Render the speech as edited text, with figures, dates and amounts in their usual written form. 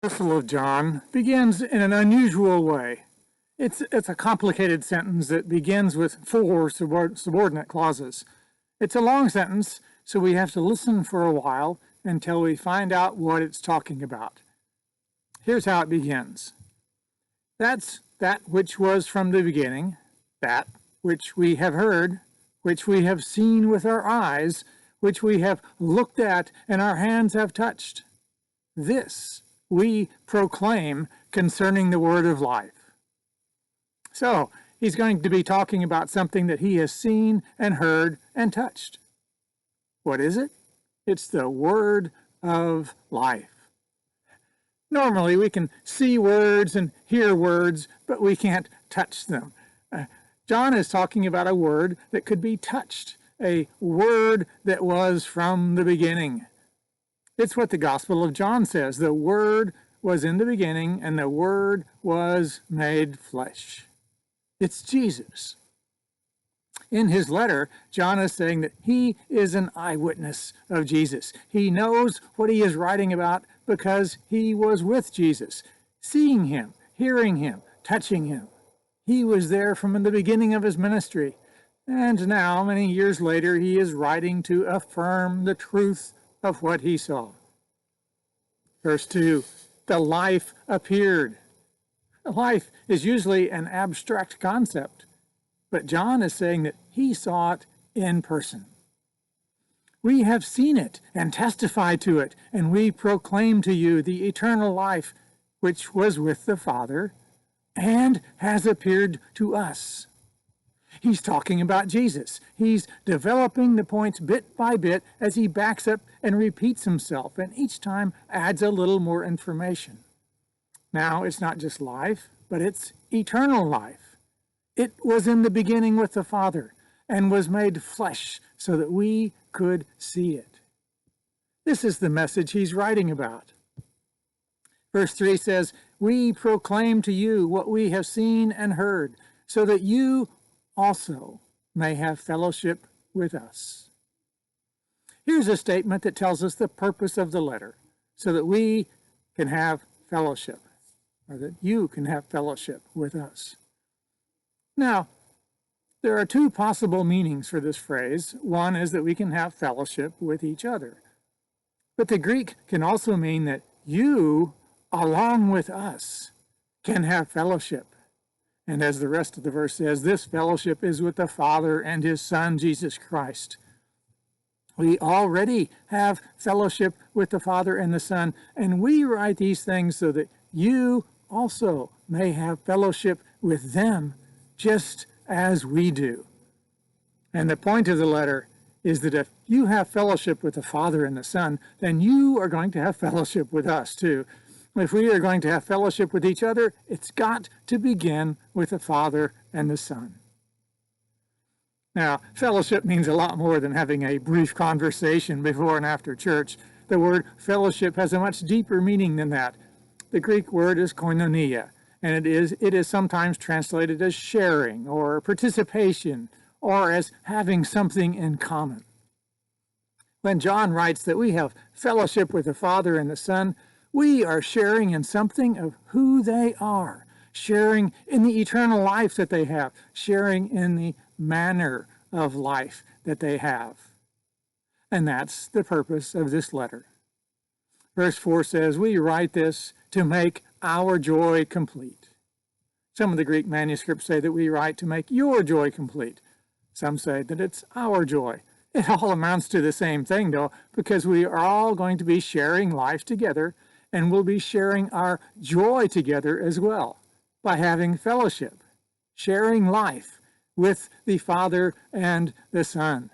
Epistle of John begins in an unusual way. It's a complicated sentence that begins with four subordinate clauses. It's a long sentence, so we have to listen for a while until we find out what it's talking about. Here's how it begins. That's that which was from the beginning, that which we have heard, which we have seen with our eyes, which we have looked at and our hands have touched. This we proclaim concerning the word of life. So, he's going to be talking about something that he has seen and heard and touched. What is it? It's the word of life. Normally, we can see words and hear words, but we can't touch them. John is talking about a word that could be touched, a word that was from the beginning. It's what the Gospel of John says. The Word was in the beginning, and the Word was made flesh. It's Jesus. In his letter, John is saying that he is an eyewitness of Jesus. He knows what he is writing about because he was with Jesus, seeing him, hearing him, touching him. He was there from the beginning of his ministry. And now, many years later, he is writing to affirm the truth of what he saw. Verse 2, the life appeared. Life is usually an abstract concept, but John is saying that he saw it in person. We have seen it and testified to it, and we proclaim to you the eternal life which was with the Father and has appeared to us. He's talking about Jesus. He's developing the points bit by bit as he backs up and repeats himself, and each time adds a little more information. Now, it's not just life, but it's eternal life. It was in the beginning with the Father and was made flesh so that we could see it. This is the message he's writing about. Verse 3 says, we proclaim to you what we have seen and heard, so that you also may have fellowship with us. Here's a statement that tells us the purpose of the letter, so that we can have fellowship, or that you can have fellowship with us. Now, there are two possible meanings for this phrase. One is that we can have fellowship with each other. But the Greek can also mean that you, along with us, can have fellowship. And as the rest of the verse says, this fellowship is with the Father and his Son, Jesus Christ. We already have fellowship with the Father and the Son, and we write these things so that you also may have fellowship with them, just as we do. And the point of the letter is that if you have fellowship with the Father and the Son, then you are going to have fellowship with us too. If we are going to have fellowship with each other, it's got to begin with the Father and the Son. Now, fellowship means a lot more than having a brief conversation before and after church. The word fellowship has a much deeper meaning than that. The Greek word is koinonia, and it is sometimes translated as sharing or participation or as having something in common. When John writes that we have fellowship with the Father and the Son, we are sharing in something of who they are, sharing in the eternal life that they have, sharing in the manner of life that they have. And that's the purpose of this letter. Verse 4 says, we write this to make our joy complete. Some of the Greek manuscripts say that we write to make your joy complete. Some say that it's our joy. It all amounts to the same thing, though, because we are all going to be sharing life together, and we'll be sharing our joy together as well by having fellowship, sharing life with the Father and the Son.